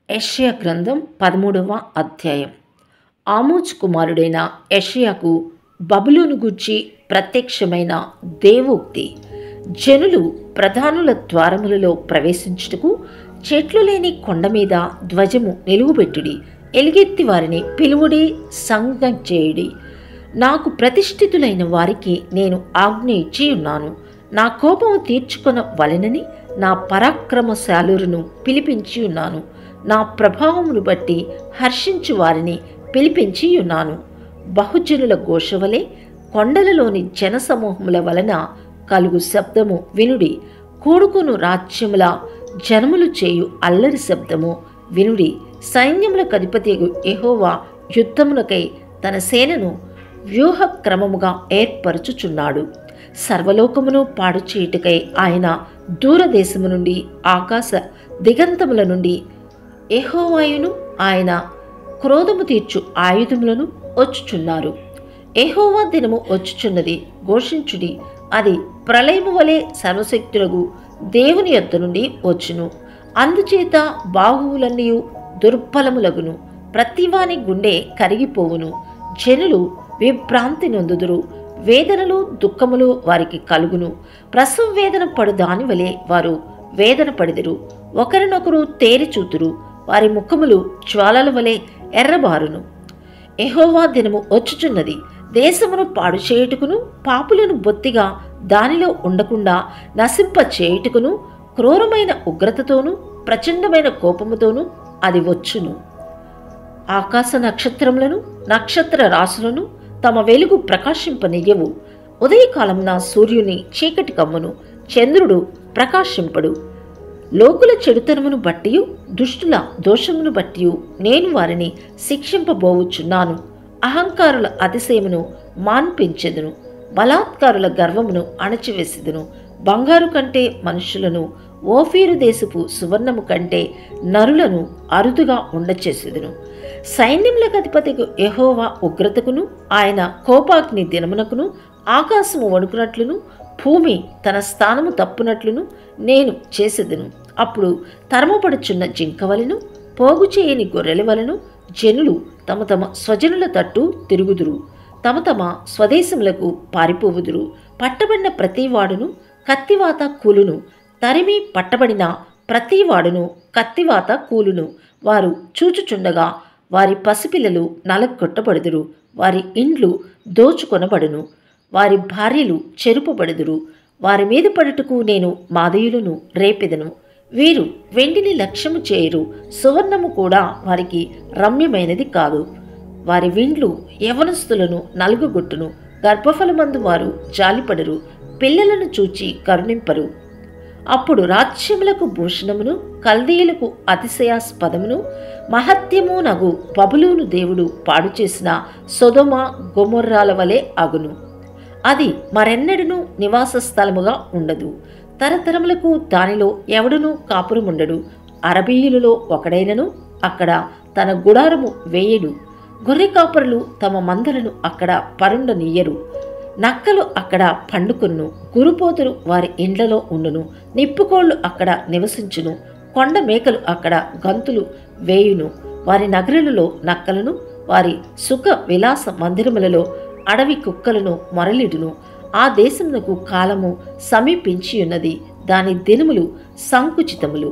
యెషయా గ్రంథం 13వ అధ్యాయం. ఆమోజు కుమారుడైన యెషయాకు బబులోను గూర్చి ప్రత్యక్షమైన దేవోక్తి. జనులు ప్రధానుల ద్వారములలో ప్రవేశించుటకు చెట్లు లేని కొండ మీద ధ్వజము నిలువబెట్టుడి, ఎలుగెత్తి వారిని పిలువుడి, సంఘం చేయుడి. నాకు ప్రతిష్ఠితులైన వారికి నేను ఆజ్ఞ ఇచ్చి ఉన్నాను. నా కోపము తీర్చుకొన వలెనని నా పరాక్రమశాలురును పిలిపించి ఉన్నాను. నా ప్రభావమును బట్టి హర్షించు వారిని పిలిపించి ఉన్నాను. బహుజనుల ఘోషవలే కొండలలోని జనసమూహముల వలన కలుగు శబ్దము వినుడి. కూడుకును రాజ్యముల జనములు చేయు అల్లరి శబ్దము వినుడి. సైన్యములకు అధిపతియగు యెహోవా యుద్ధమునకై తన సేనను వ్యూహక్రమముగా ఏర్పరచుచున్నాడు. సర్వలోకమును పాడు చేయుటకై ఆయన దూరదేశము నుండి, ఆకాశ దిగంతముల నుండి యెహోవాయును ఆయన క్రోధము తీర్చు ఆయుధములను వచ్చుచున్నారు. యెహోవా దినము వచ్చుచున్నది, ఘోషించుడి. అది ప్రళయము వలె సర్వశక్తులకు దేవుని యొద్ద నుండి వచ్చును. అందుచేత బాహువులన్నీ దుర్బలములగును, ప్రతివాని గుండె కరిగిపోవును. జనులు విభ్రాంతి నొందుదురు, వేదనలు దుఃఖములు వారికి కలుగును. ప్రసవ వేదన పడు దాని వలె వారు వేదన పడిదురు. ఒకరినొకరు తేరి చూతురు, వారి ముఖములు జ్వాలల వలె ఎర్రబారును. యెహోవా దినము వచ్చుచున్నది, దేశమును పాడు చేయుటకును, పాపులను బొత్తిగా దానిలో ఉండకుండా నశింప చేయుటకును, క్రూరమైన ఉగ్రతతోనూ ప్రచండమైన కోపముతోనూ అది వచ్చును. ఆకాశ నక్షత్రములను, నక్షత్ర రాశులను తమ వెలుగు ప్రకాశింపనియ్యవు. ఉదయకాలమున సూర్యుని చీకటి కమ్మును, చంద్రుడు ప్రకాశింపడు. లోకుల చెడుతనమును బట్టియు, దుష్టుల దోషమును బట్టియు నేను వారిని శిక్షింపబోవుచున్నాను. అహంకారుల అతిశయమును మాన్పించెదను, బలాత్కారుల గర్వమును అణచివేసెదను. బంగారు కంటే మనుషులను, ఓఫీరు దేశపు సువర్ణము కంటే నరులను అరుదుగా ఉండచేసెదను. సైన్యములకు అధిపతికి యెహోవా ఉగ్రతకును, ఆయన కోపాగ్ని దినమునకును, ఆకాశము వణుకునట్లును, భూమి తన స్థానము తప్పునట్లును నేను చేసేదను. అప్పుడు తరమపడుచున్న జింక వలెను, పోగు చేయని గొర్రెల వలెను జనులు తమ తమ స్వజనుల తట్టు తిరుగుదురు, తమ తమ స్వదేశములకు పారిపోవుదురు. పట్టబడిన ప్రతివాడును కత్తివాత కూలును, తరిమి పట్టబడిన ప్రతివాడును కత్తివాత కూలును. వారు చూచుచుండగా వారి పసిపిల్లలు నలగొట్టబడుదురు, వారి ఇండ్లు దోచుకొనబడును, వారి భార్యలు చెరుపబడుదురు. వారి మీద పడుటకు నేను మాదయులను రేపెదను. వీరు వెండిని లక్ష్యము చేయరు, సువర్ణము కూడా వారికి రమ్యమైనది కాదు. వారి విండ్లు యవనస్తులను నలుగుగొట్టును, గర్భఫలమందు వారు జాలిపడరు, పిల్లలను చూచి కరుణింపరు. అప్పుడు రాజ్యములకు భూషణమును, కల్దీయులకు అతిశయాస్పదమును, మహత్యము నగు బబులోను దేవుడు పాడు చేసిన సొదొమ గొమొర్రాల వలె అగును. అది మరెన్నడను నివాస స్థలముగా ఉండదు. తరతరములకు దానిలో ఎవడునూ కాపురముండడు. అరబీయులలో ఒకడైనను అక్కడ తన గుడారము వేయడు. గొర్రె కాపరులు తమ మందలను అక్కడ పరుండనీయరు. నక్కలు అక్కడ పండుకొను, గురుపోతులు వారి ఇండ్లలో ఉండును, నిప్పుకోళ్లు అక్కడ నివసించును, కొండ మేకలు అక్కడ గంతులు వేయును. వారి నగరులలో నక్కలను, వారి సుఖ విలాస మందిరములలో అడవి కుక్కలను మొరలిడును. ఆ దేశమునకు కాలము సమీపించియున్నది, దాని దినములు సంకుచితములు.